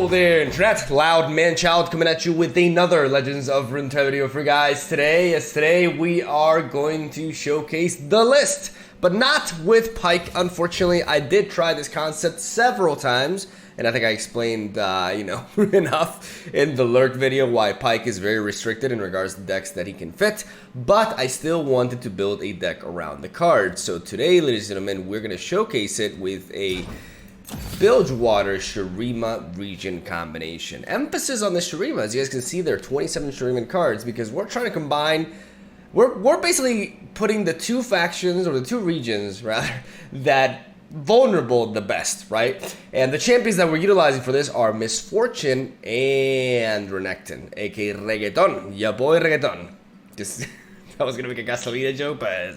Hello there, Internet. Loud Man-Child coming at you with another Legends of Runeterra video for you guys today. We are going to showcase the list, but not with Pike. Unfortunately, I did try this concept several times, and I think I explained, enough in the lurk video why Pike is very restricted in regards to decks that he can fit, but I still wanted to build a deck around the card. So today, ladies and gentlemen, we're going to showcase it with a Bilgewater Shurima region combination. Emphasis on the Shurima, as you guys can see, there are 27 Shuriman cards because we're trying to combine. We're basically putting the two factions, or the two regions rather, that vulnerable the best, right? And the champions that we're utilizing for this are Misfortune and Renekton, aka Reggaeton. Ya boy Reggaeton. Just that was gonna make a gasolina joke, but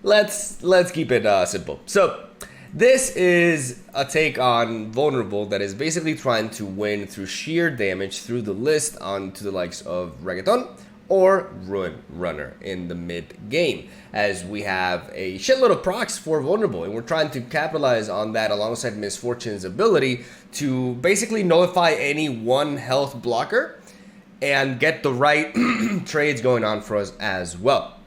let's keep it simple. So this is a take on Vulnerable that is basically trying to win through sheer damage through the list onto the likes of Reggaeton or Ruin Runner in the mid game, as we have a shitload of procs for Vulnerable, and we're trying to capitalize on that alongside Misfortune's ability to basically nullify any 1 health blocker and get the right trades going on for us as well.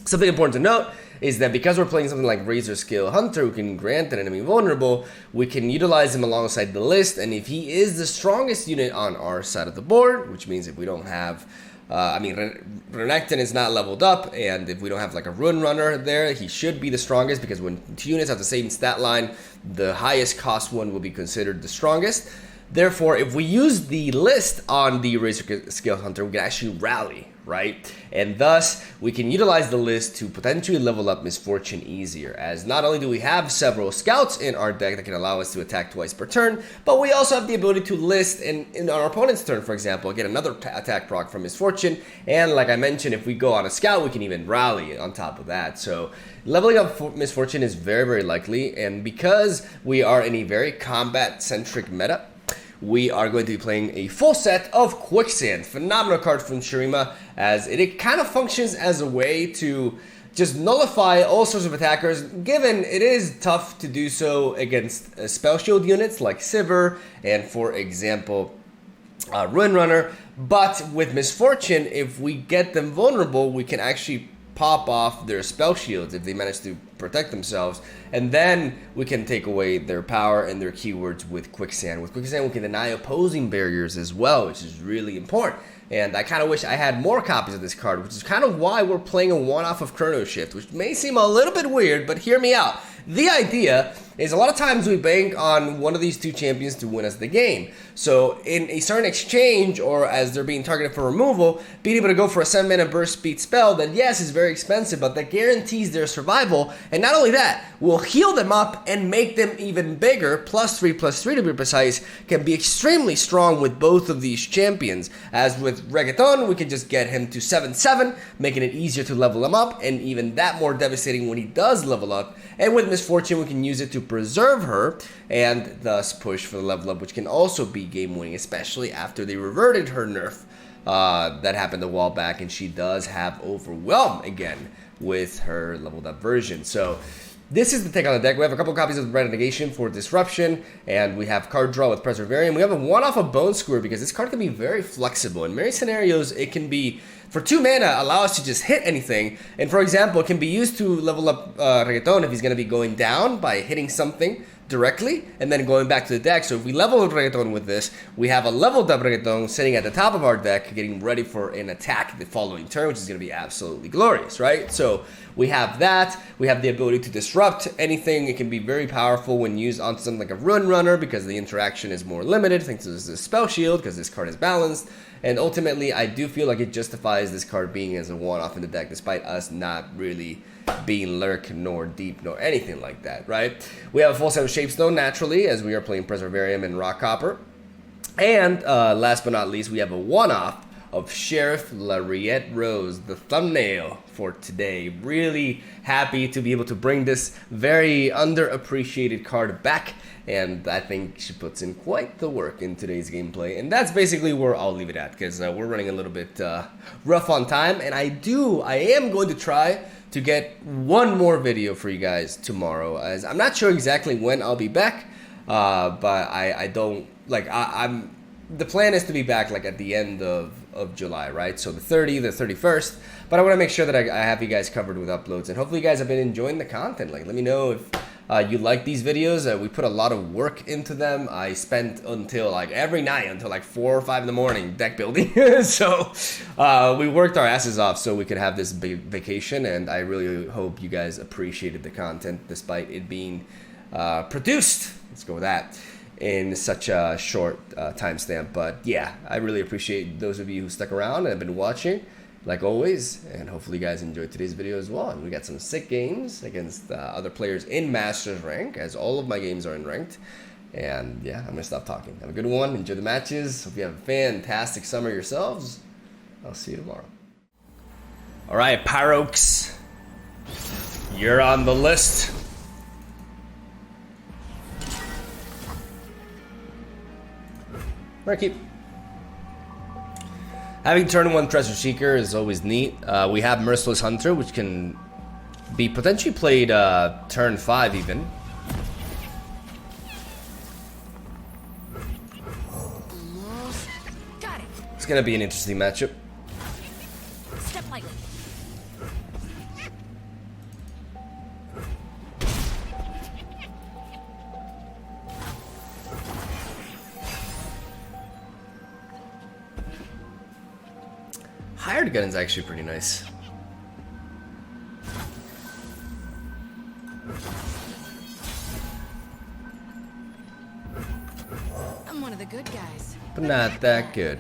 Something important to note is that because we're playing something like Razor Scale Hunter, who can grant an enemy vulnerable, we can utilize him alongside the list, and if he is the strongest unit on our side of the board, which means if we don't have, Renekton is not leveled up, and if we don't have like a Rune Runner there, he should be the strongest, because when two units have the same stat line, the highest cost one will be considered the strongest. Therefore, if we use the list on the Razor Scale Hunter, we can actually rally, right? And thus, we can utilize the list to potentially level up Misfortune easier, as not only do we have several scouts in our deck that can allow us to attack twice per turn, but we also have the ability to list in our opponent's turn, for example, get another attack proc from Misfortune, and like I mentioned, if we go on a scout, we can even rally on top of that. So leveling up Misfortune is very, very likely, and because we are in a very combat-centric meta, we are going to be playing a full set of Quicksand. Phenomenal card from Shurima, as it kind of functions as a way to just nullify all sorts of attackers, given it is tough to do so against spell shield units like Sivir and, for example, Ruin Runner. But with Misfortune, if we get them vulnerable, we can actually pop off their spell shields if they manage to protect themselves, and then we can take away their power and their keywords with Quicksand. With Quicksand, we can deny opposing barriers as well, which is really important. And I kind of wish I had more copies of this card, which is kind of why we're playing a one-off of Chrono Shift, which may seem a little bit weird, but hear me out. The idea is a lot of times we bank on one of these two champions to win us the game. So in a certain exchange, or as they're being targeted for removal, being able to go for a 7-mana burst speed spell that, yes, is very expensive, but that guarantees their survival. And not only that, will heal them up and make them even bigger. +3/+3 to be precise, can be extremely strong with both of these champions. As with Reggaeton, we can just get him to 7/7, making it easier to level him up, and even that more devastating when he does level up. And with Misfortune, we can use it to preserve her and thus push for the level up, which can also be game winning, especially after they reverted her nerf that happened a while back, and she does have Overwhelm again with her leveled up version. So this is the take on the deck. We have a couple copies of Red Negation for Disruption, and we have card draw with Preservarium. We have a one-off of Bone Skewer because this card can be very flexible. In many scenarios, it can be, for 2 mana, allow us to just hit anything. And for example, it can be used to level up Reggaeton if he's going to be going down by hitting something directly and then going back to the deck. So if we level Reggaeton with this, we have a leveled up Reggaeton sitting at the top of our deck, getting ready for an attack the following turn, which is going to be absolutely glorious, right? So we have that. We have the ability to disrupt anything. It can be very powerful when used on something like a Run Runner because the interaction is more limited thanks to this spell shield, because this card is balanced. And ultimately, I do feel like it justifies this card being as a one-off in the deck, despite us not really being lurk, nor deep, nor anything like that, right? We have a full set of Shapestone, naturally, as we are playing Preservarium and Rock Copper. And last but not least, we have a one-off of Sheriff Lariette Rose, the thumbnail for today. Really happy to be able to bring this very underappreciated card back, and I think she puts in quite the work in today's gameplay. And that's basically where I'll leave it at, because we're running a little bit rough on time, and I am going to try to get one more video for you guys tomorrow, as I'm not sure exactly when I'll be back. but I don't like I'm. The plan is to be back like at the end of July, right? So the 30th, the 31st. But I want to make sure that I have you guys covered with uploads, and hopefully you guys have been enjoying the content. Like, let me know if you like these videos. We put a lot of work into them. I spent until like every night until like 4 or 5 in the morning deck building. So we worked our asses off so we could have this big vacation, and I really hope you guys appreciated the content despite it being produced. Let's go with that. In such a short timestamp. But yeah, I really appreciate those of you who stuck around and have been watching, like always, and hopefully you guys enjoyed today's video as well. And we got some sick games against other players in Masters rank, as all of my games are in ranked. And yeah, I'm gonna stop talking. Have a good one, enjoy the matches, hope you have a fantastic summer yourselves. I'll see you tomorrow. Alright, Pyrox, you're on the list. Right, keep. Having turn 1 Treasure Seeker is always neat. We have Merciless Hunter, which can be potentially played turn 5 even. Got it. It's gonna be an interesting matchup. Step lightly. Hired gun is actually pretty nice. I'm one of the good guys. But not that good.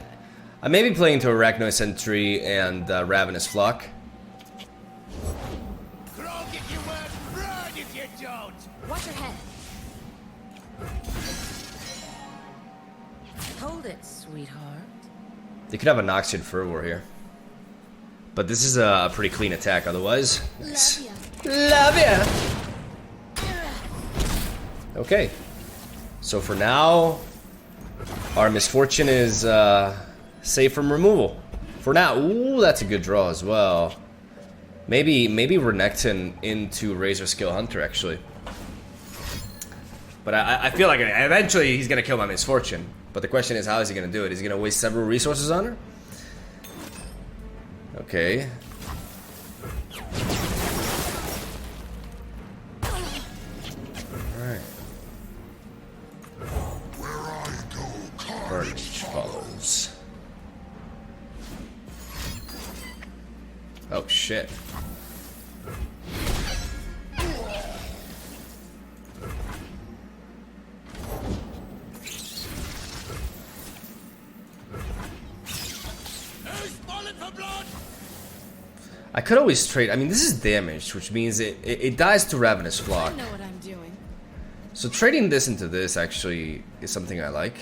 I may be playing to Arachnoid Sentry and Ravenous Flock. Grog if you won't, run if you don't! Watch your head. Hold it, sweetheart. They could have a Noxian Fervor here. But this is a pretty clean attack otherwise. Nice. Love ya! Okay. So for now, our misfortune is safe from removal. For now. Ooh, that's a good draw as well. Maybe Renekton into Razor Skill Hunter actually. But I feel like eventually he's gonna kill my misfortune. But the question is, how is he gonna do it? Is he gonna waste several resources on her? Okay. Alright. Carnage follows. Oh shit. I could always trade. I mean, this is damaged, which means it dies to Ravenous Flock. I know what I'm doing. So trading this into this actually is something I like.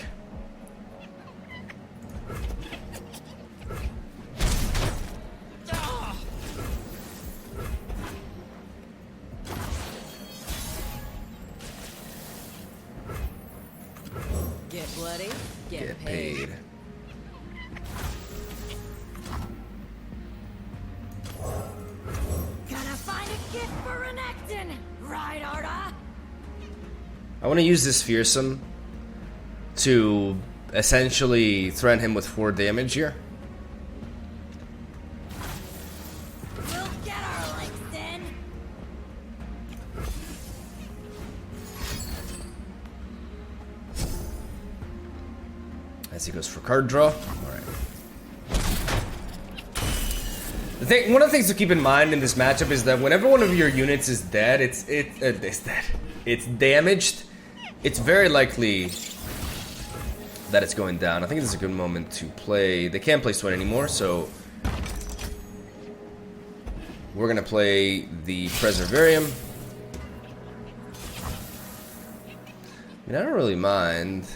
Get bloody, get Paid. Gotta find a gift for Renekton, right, Arda? I want to use this Fearsome to essentially threaten him with 4 damage here. We'll get our licks in. As he goes for card draw. Alright. One of the things to keep in mind in this matchup is that whenever one of your units is dead, it's damaged, it's very likely that it's going down. I think this is a good moment to play. They can't play Sweat anymore, so we're gonna play the Preservarium. I mean, I don't really mind.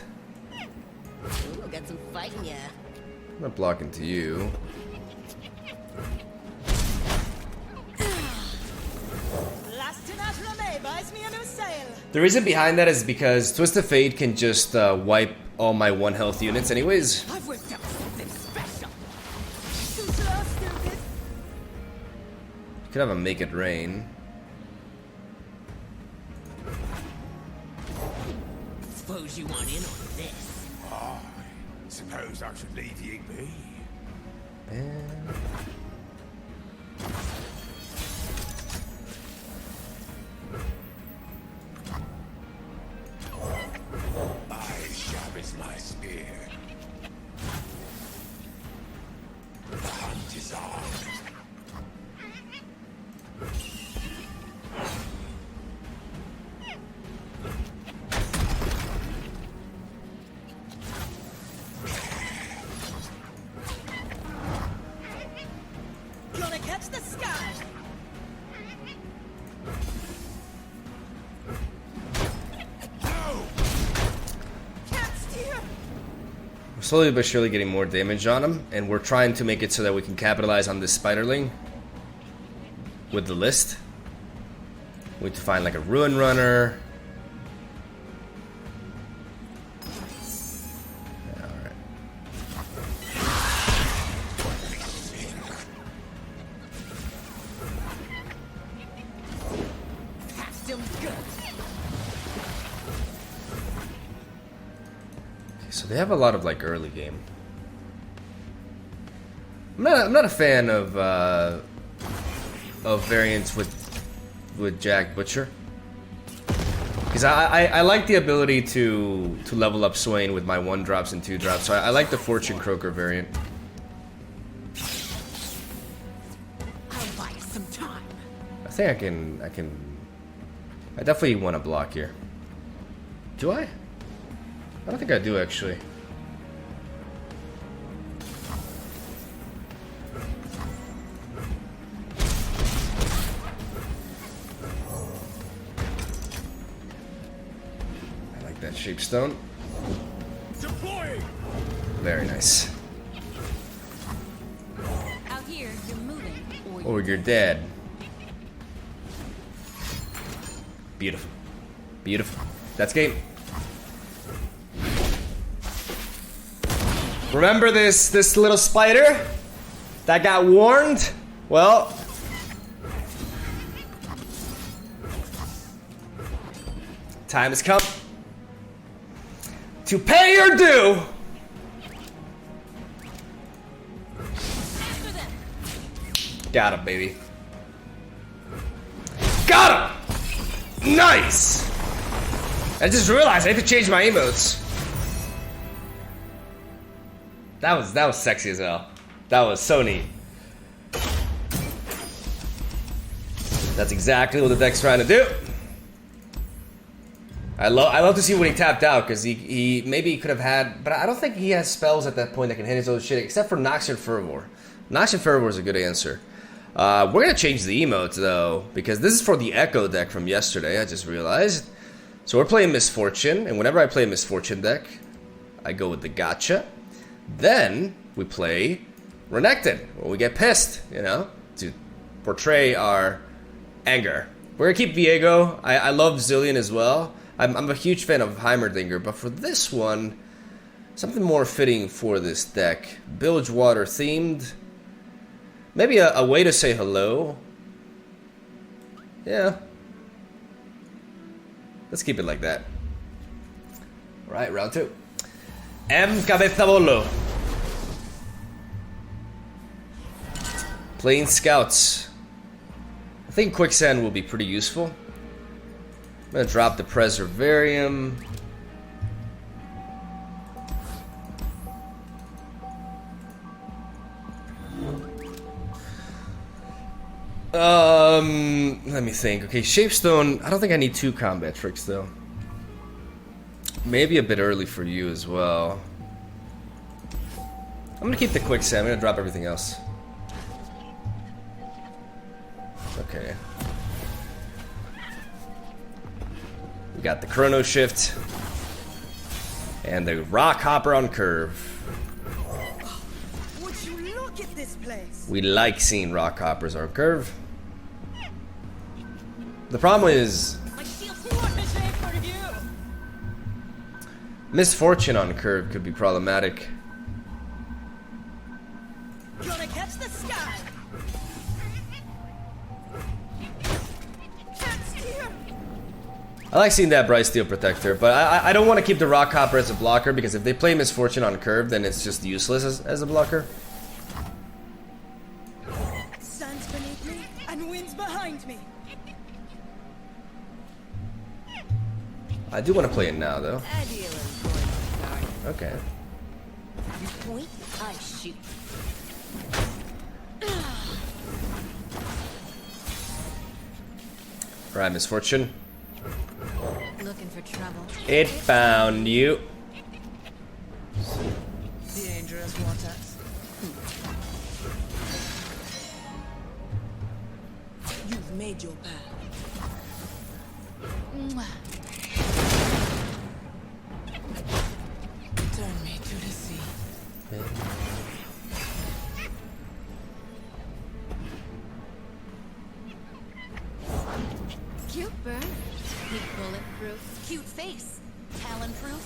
Ooh, got some fight in ya. I'm not blocking to you. The reason behind that is because Twist of Fate can just wipe all my 1 health units anyways. I've whipped up something special. Could have a Make It Rain. Suppose you want in on this. I suppose I should leave ye be. I sharpens my spear. The hunt is on. Gonna catch the sky. We're slowly but surely getting more damage on him, and we're trying to make it so that we can capitalize on this spiderling with the list. We need to find like a ruin runner. Alright. Still good. So they have a lot of like early game. I'm not a fan of variants with Jack Butcher, because I like the ability to level up Swain with my 1-drops and 2-drops. So I like the Fortune Croaker variant. I'll buy you some time. I think I definitely want to block here. Do I? I don't think I do actually. I like that shapestone. Deploying! Very nice. Out here, you're moving, Or you're dead. Beautiful. Beautiful. That's game. Remember this little spider that got warned? Well, time has come to pay your due. Got him, baby. Got him! Nice! I just realized I have to change my emotes. That was sexy as hell. That was so neat. That's exactly what the deck's trying to do. I love to see when he tapped out, because he maybe he could have had, but I don't think he has spells at that point that can hit his own shit, except for Noxian Fervor. Noxian Fervor is a good answer. We're gonna change the emotes though, because this is for the Echo deck from yesterday. I just realized. So we're playing Misfortune, and whenever I play a Misfortune deck, I go with the Gotcha. Then we play Renekton, where we get pissed, you know, to portray our anger. We're gonna keep Viego. I love Zillion as well. I'm a huge fan of Heimerdinger, but for this one, something more fitting for this deck. Bilgewater themed. Maybe a way to say hello. Yeah. Let's keep it like that. Alright, round 2. Cabezabolo. Playing Scouts. I think Quicksand will be pretty useful. I'm gonna drop the Preservarium. Let me think. Okay, Shapestone. I don't think I need 2 combat tricks though. Maybe a bit early for you as well. I'm gonna keep the Quicksand. I'm gonna drop everything else. Okay. We got the Chrono Shift and the Rock Hopper on curve. Would you look at this place? We like seeing Rock Hoppers on curve. The problem is My shield's too efficient for you. Misfortune on curve could be problematic. Gonna catch the sky. Can't steer. I like seeing that Bright Steel Protector, but I don't want to keep the Rock Hopper as a blocker because if they play Misfortune on curve, then it's just useless as a blocker. Sun's beneath me and wind's behind me. I do want to play it now, though. Okay. You point, I shoot. Alright, Misfortune. Looking for trouble. It found you. Dangerous waters. You've made your path. Mwah. Turn me to the sea. Cute bird. He bulletproof. Cute face. Talon proof.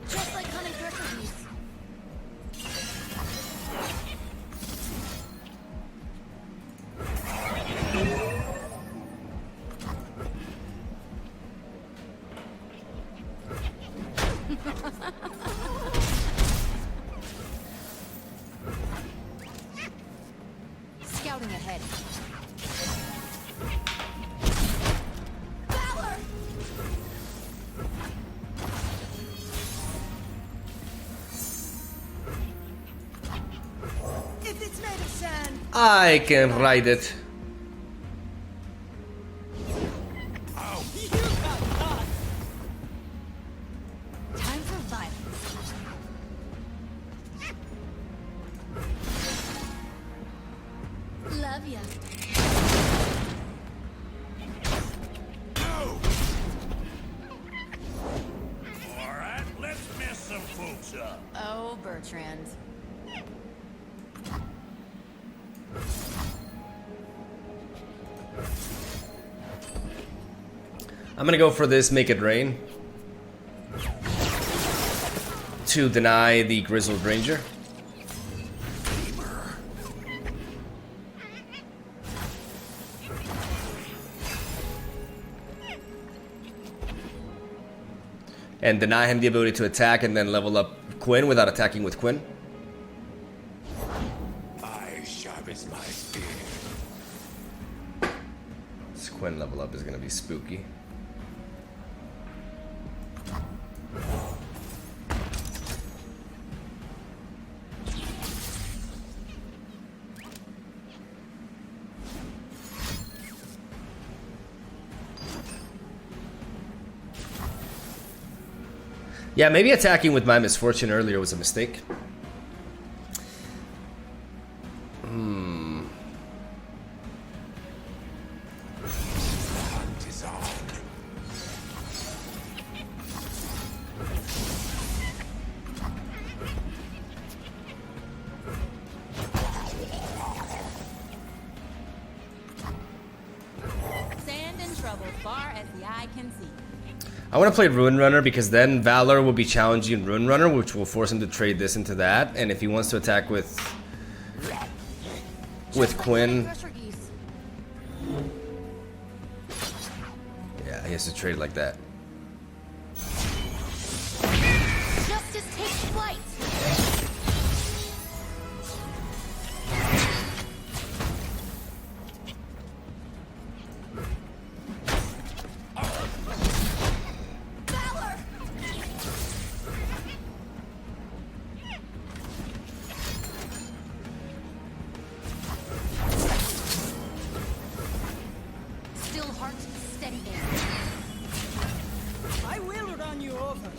Just like honey thresher geese. Scouting ahead. Valor! If it's made of sand, I can ride it. you got caught. Time for violence. Love ya. Alright, let's mess some folks up. Oh, Bertrand. I'm gonna go for this Make It Rain to deny the Grizzled Ranger. And deny him the ability to attack and then level up Quinn without attacking with Quinn. I sharp as my spear. This Quinn level up is gonna be spooky. Yeah, maybe attacking with my Misfortune earlier was a mistake. Hunt is on. Sand and trouble far as the eye can see. I want to play Rune Runner because then Valor will be challenging Rune Runner, which will force him to trade this into that. And if he wants to attack with Quinn, Thresher geese. yeah, he has to trade like that. Justice takes flight. Valor! Still heart, steady aim. I will run you over.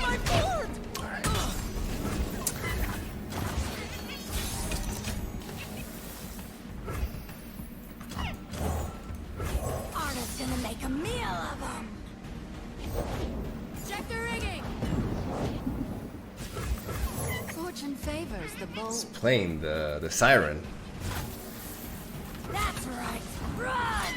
My board! Arda's gonna make a meal of them. Check the rigging. Fortune favors the bold. Playing the Siren. That's right. Run!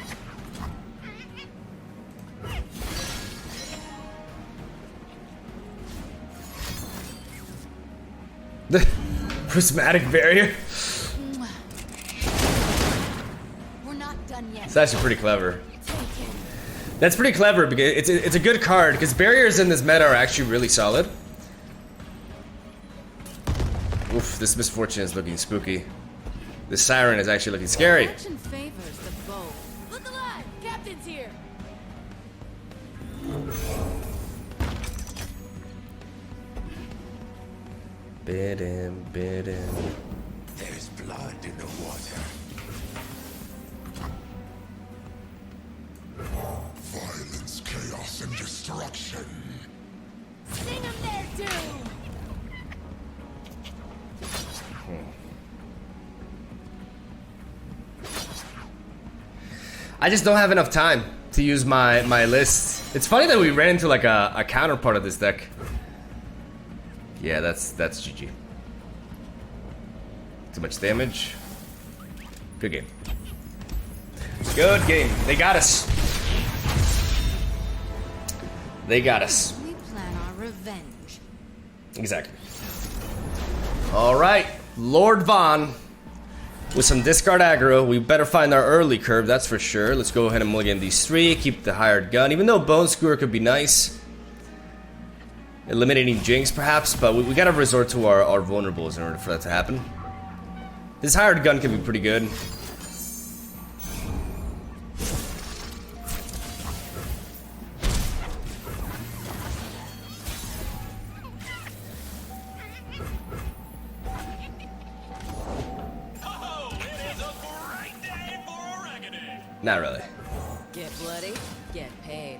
Prismatic barrier. We're not done yet. It's actually pretty clever. Take it. That's pretty clever because it's a good card because barriers in this meta are actually really solid. Oof, this misfortune is looking spooky. This siren is actually looking scary. Fortune favors the bold. Look alive! Captain's here! Bid in, bid in. There's blood in the water. Violence, chaos, and destruction. Sing 'em there, doom! I just don't have enough time to use my list. It's funny that we ran into like a counterpart of this deck. Yeah, that's GG. Too much damage. Good game. Good game. They got us. They got us. We plan our revenge. Exactly. Alright, Lord Von. With some discard aggro, we better find our early curve, that's for sure. Let's go ahead and mulligan these three, keep the hired gun, even though Bone Skewer could be nice. Eliminating Jinx, perhaps, but we gotta resort to our vulnerables in order for that to happen. This hired gun could be pretty good. Not really. Get bloody, get paid.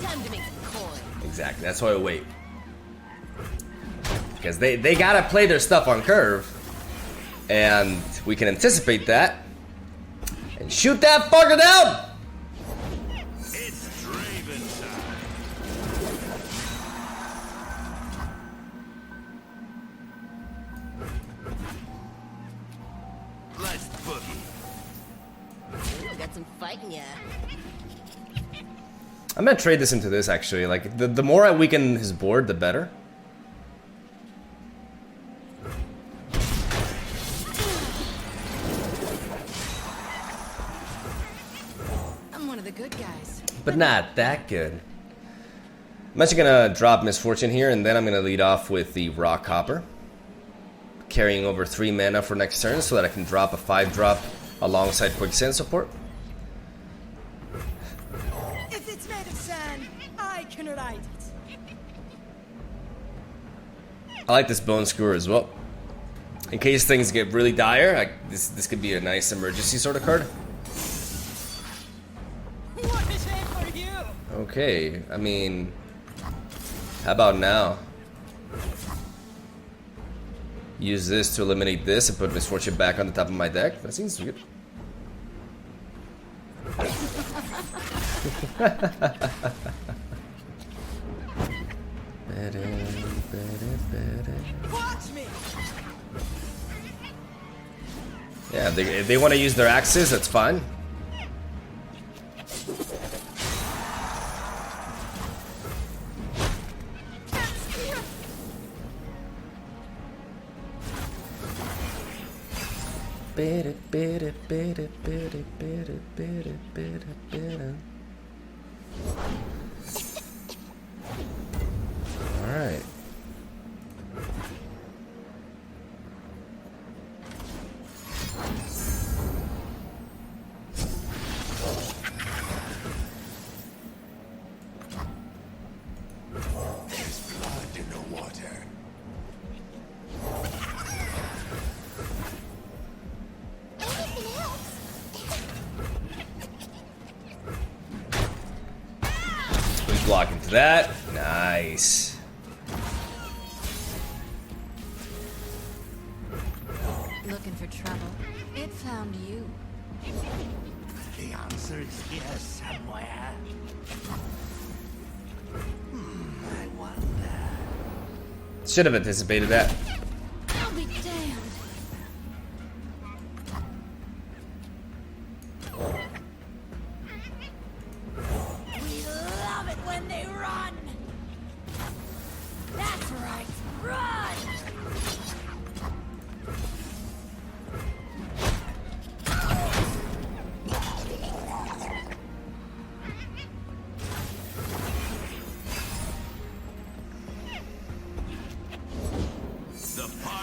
Time to make some coin. Exactly, that's why I wait. Because they gotta play their stuff on curve. And we can anticipate that. And shoot that fucker down! It's Draven time. Let's boogie. Got some fighting ya. I'm gonna trade this into this actually. Like the more I weaken his board, the better. I'm one of the good guys. But not that good. I'm actually gonna drop Misfortune here, and then I'm gonna lead off with the Rock Copper, carrying over 3 mana for next turn, so that I can drop a 5-drop alongside Quicksand support. If it's made of sand, I can ride it. I like this Bone Skewer as well. In case things get really dire, this could be a nice emergency sort of card. What a shame for you! Okay, I mean, how about now? Use this to eliminate this and put Misfortune back on the top of my deck. That seems good. Watch me! Yeah, if they want to use their axes, that's fine. Alright. There's blood in the water. We block into that. Nice. Looking for trouble? It found you. The answer is here somewhere. I wonder. Should have anticipated that. I'll be damned. We love it when they run! That's right, run!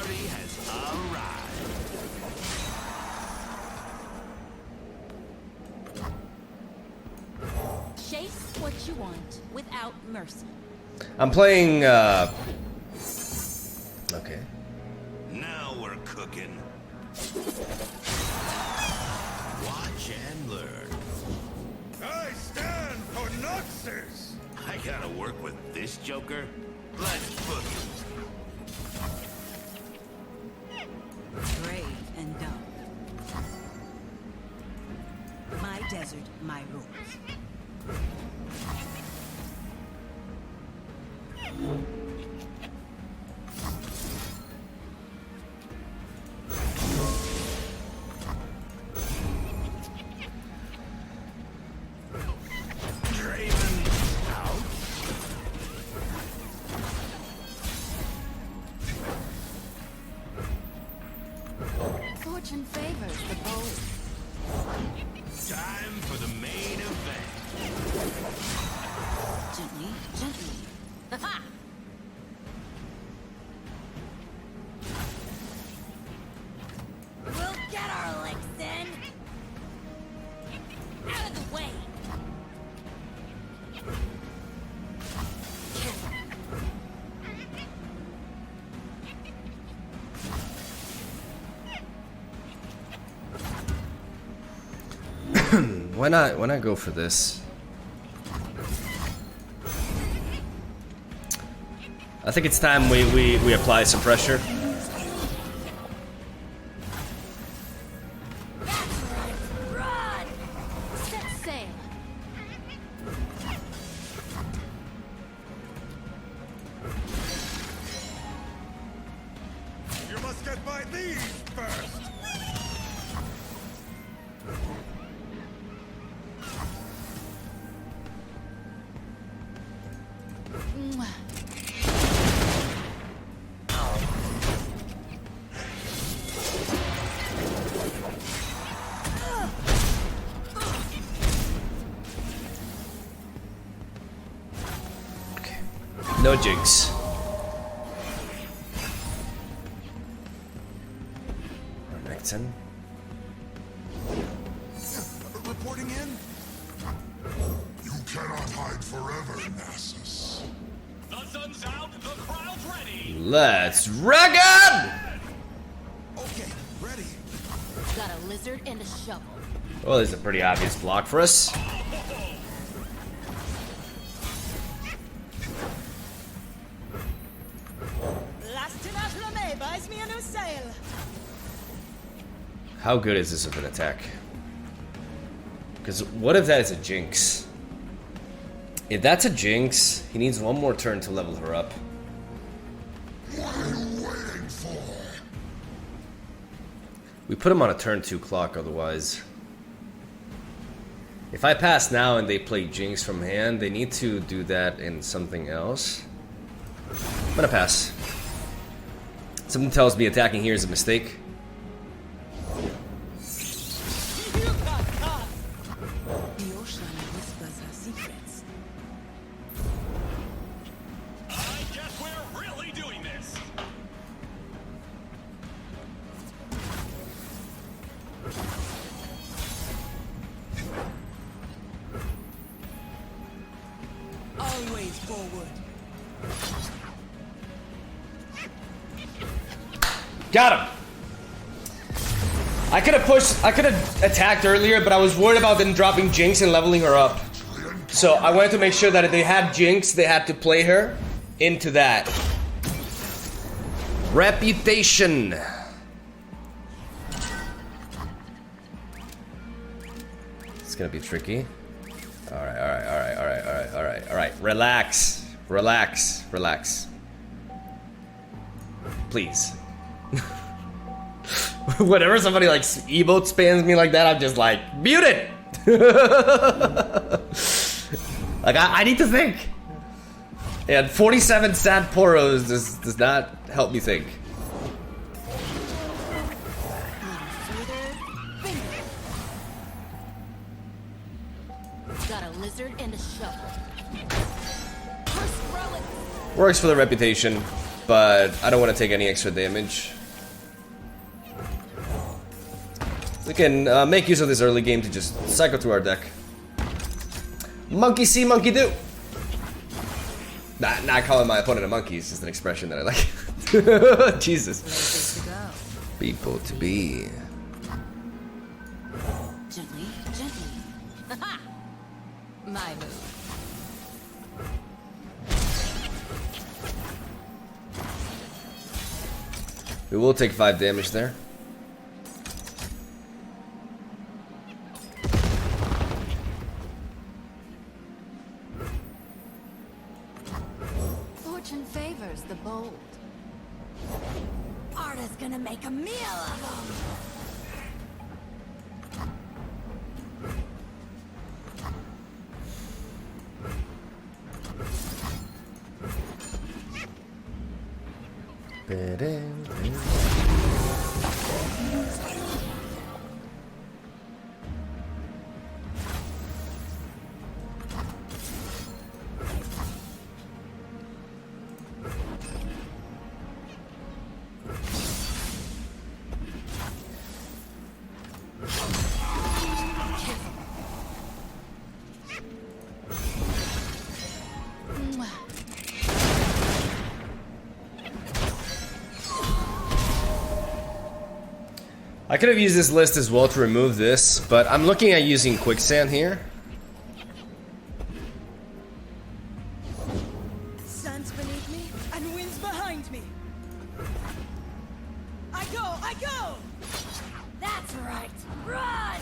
party has arrived. Chase what you want without mercy. I'm playing, okay. Now we're cooking. Watch and learn. I stand for Noxus! I gotta work with this joker. Let's boogie. Brave and dumb. My desert, my rules. Draven out. Fortune favors the bold. Time for the main event. Gently, gently. Ha-ha! We'll get our licks in. Out of the way. Why not go for this? I think it's time we apply some pressure. That's right. Run! Set sail. You must get by these first! Mwah. No jigs. Renekton. Reporting in? You cannot hide forever, Nasus. The sun's out, the crowd's ready. Let's wreck it! Okay, ready. Got a lizard and a shovel. Well, there's a pretty obvious block for us. L'Astinat buys me a new sail. How good is this of an attack? Because what if that is a jinx? If that's a jinx, he needs one more turn to level her up. What are you waiting for? We put him on a turn 2 clock otherwise. If I pass now and they play jinx from hand, they need to do that in something else. I'm gonna pass. Something tells me attacking here is a mistake. The ocean whispers her secrets. I guess we're really doing this. Always forward. Got him! I could have attacked earlier, but I was worried about them dropping Jinx and leveling her up. So I wanted to make sure that if they had Jinx, they had to play her into that. Reputation. It's gonna be tricky. Alright. Relax. Please. Whenever somebody like emote spams me like that, I'm just like, mute it! Like, I need to think. And 47 sad poros does not help me think. Got a lizard and a shovel. First relic. Works for the reputation. but I don't want to take any extra damage. We can make use of this early game to just cycle through our deck. Monkey see, monkey do. Not calling my opponent a monkey, it's just an expression that I like. Jesus. People to be. Gently, gently. Ha! My move. We will take 5 damage there. Fortune favors the bold. Arda's gonna make a meal of them. I could have used this list as well to remove this, but I'm looking at using quicksand here. Sands beneath me and winds behind me. I go! That's right. Run!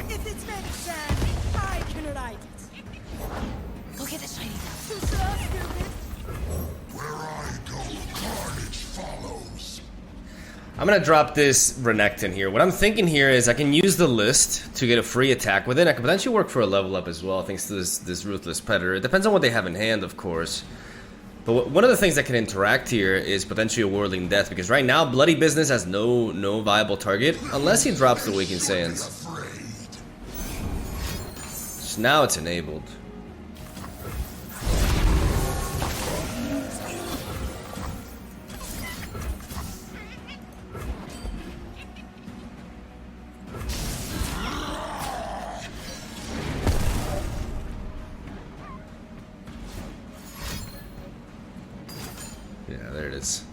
If it's meant sand, I can ride it. Go get the shiny stuff. Too slow, stupid. Where I go, carnage follows. I'm gonna drop this Renekton here. What I'm thinking here is I can use the list to get a free attack with it. I can potentially work for a level up as well, thanks to this Ruthless Predator. It depends on what they have in hand, of course. But one of the things that can interact here is potentially a Whirling Death, because right now Bloody Business has no viable target unless he drops the Waking Sands. So now it's enabled. Yeah, there it is.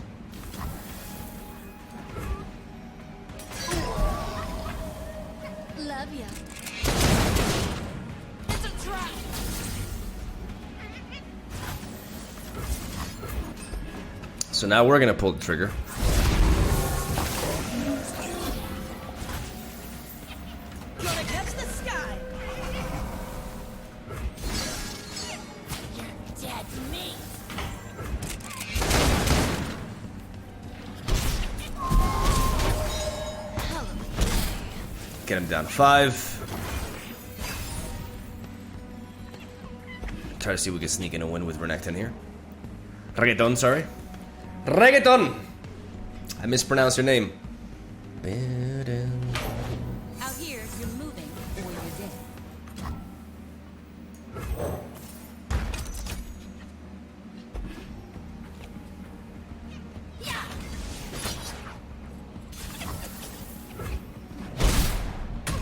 Love ya. It's a trap. So now we're gonna pull the trigger. Gonna catch the sky. You're dead meat. Get him down to 5. Try to see if we can sneak in a win with Renekton here. Reggaeton, sorry. Reggaeton! I mispronounced your name. Out here, you're moving or you're dead.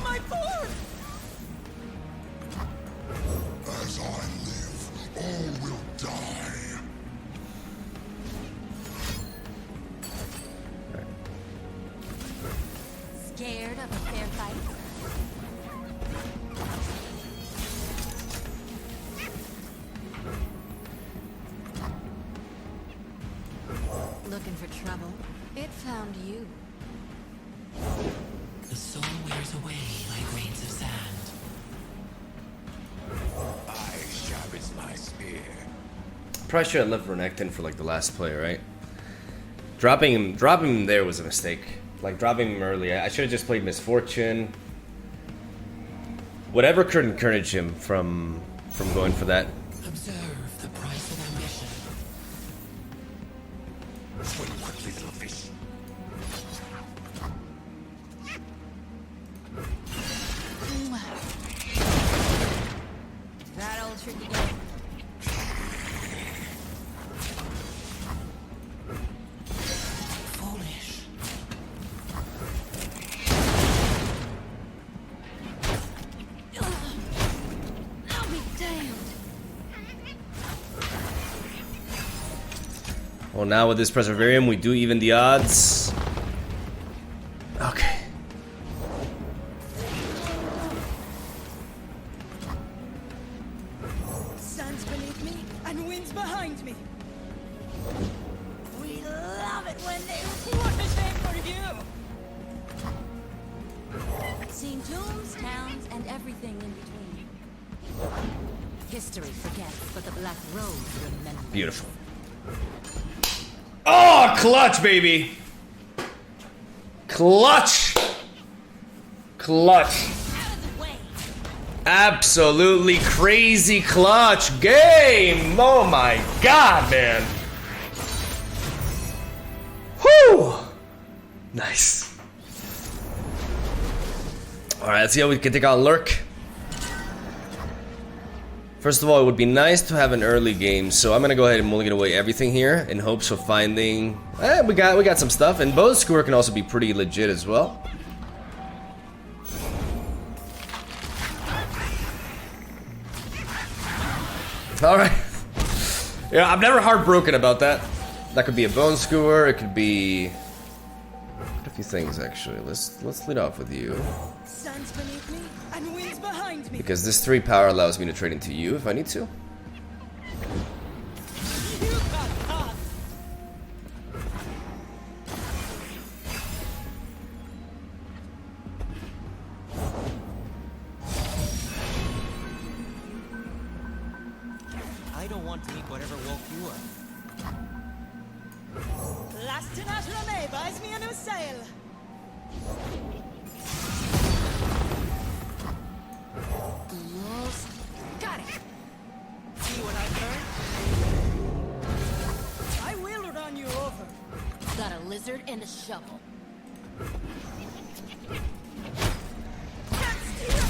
My board! As I live, all will die. Scared of a fair fight? Looking for trouble? It found you. The soul wears away like Probably should have left Renekton for like the last play, right? Dropping him there was a mistake. Like dropping him early. I should have just played Misfortune. Whatever could encourage him from going for that. Observe the price of ambition. Swim quickly, little fish. That old trick again. Foolish. I'll be damned. Well, now with this Preservarium, we do even the odds. Okay. Sun's beneath me and wind's behind me. We love it when they want the same for you. Seen tombs, towns, and everything in between. History forgets, but the Black Rose remembers. Beautiful. Oh, clutch, baby. Clutch. Clutch. Out of the way. Absolutely crazy clutch game. Oh my god, man. Whew. Nice. Alright, let's see how we can take on Lurk. First of all, it would be nice to have an early game, so I'm gonna go ahead and mulligan away everything here in hopes of finding. We got some stuff, and Bone Skewer can also be pretty legit as well. All right. Yeah, I'm never heartbroken about that. That could be a Bone Skewer. It could be a few things actually. Let's lead off with you. Sun's beneath me and wind's behind me. Because this 3 power allows me to trade into you if I need to. You got caught. I don't want to eat whatever woke you up. Lastinat Rame buys me a new sail. Almost got it. See what I've learned? I will run you over. Got a lizard and a shovel. Can't steal.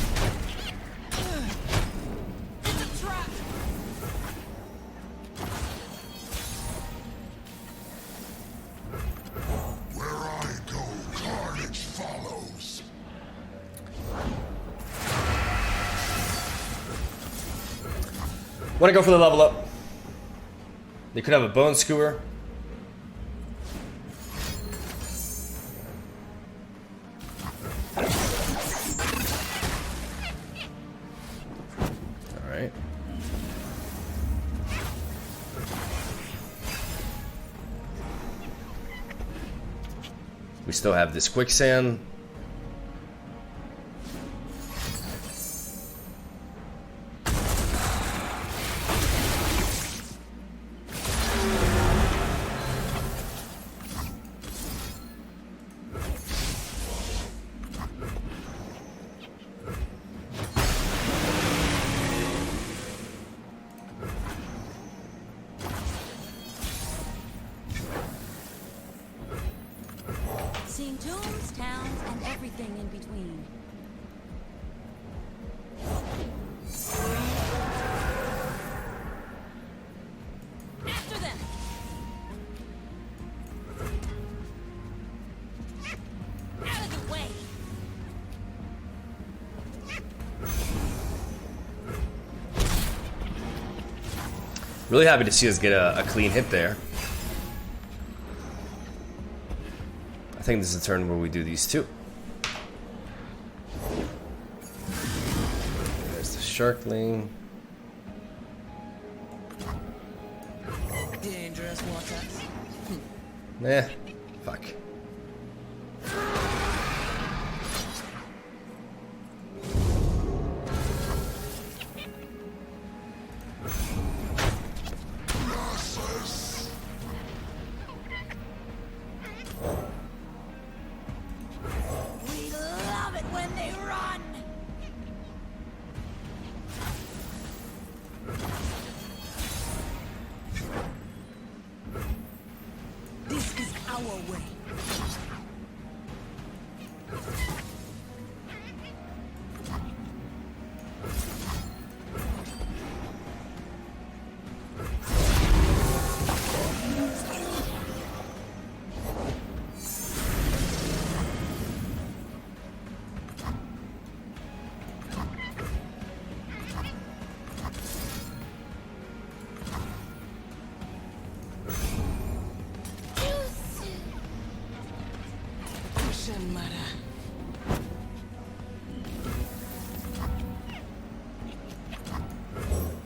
It's a trap. Where I go, carnage follows. Want to go for the level up. They could have a Bone Skewer. Alright. We still have this quicksand. Seen tombs, towns, and everything in between. After them! Out of the way! Really happy to see us get a clean hit there. I think this is a turn where we do these two. There's the Sharkling. Dangerous waters. Eh, fuck.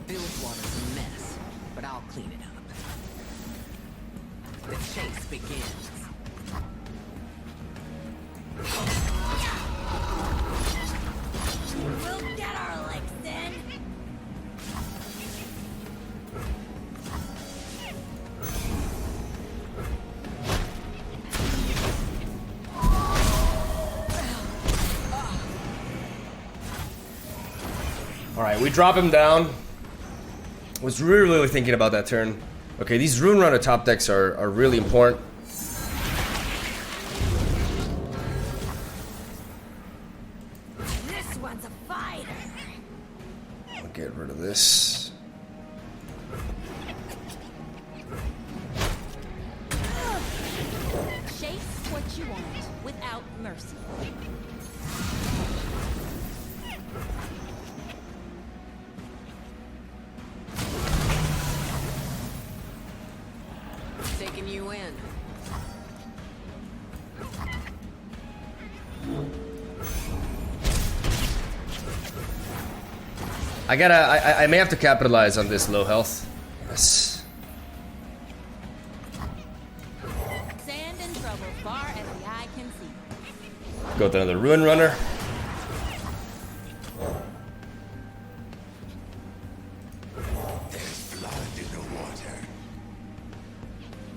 Bilgewater's a mess, but I'll clean it up. The chase begins. We'll get our licks in. Alright, we drop him down. Was really thinking about that turn. Okay, these Rune Runner top decks are really important. This one's a fighter. I'll get rid of this. Chase what you want without mercy. Taking you in. I may have to capitalize on this low health. Yes. Sand and trouble far as the eye can see. Go with another Ruin Runner. There's blood in the water.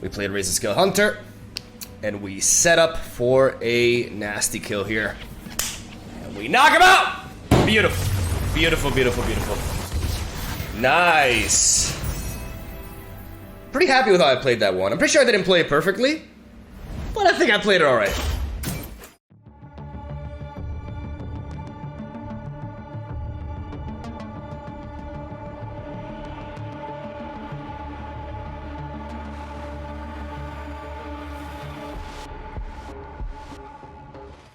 We played Raise the Skill Hunter. And we set up for a nasty kill here. And we knock him out! Beautiful. Beautiful, beautiful, beautiful. Nice. Pretty happy with how I played that one. I'm pretty sure I didn't play it perfectly, but I think I played it alright.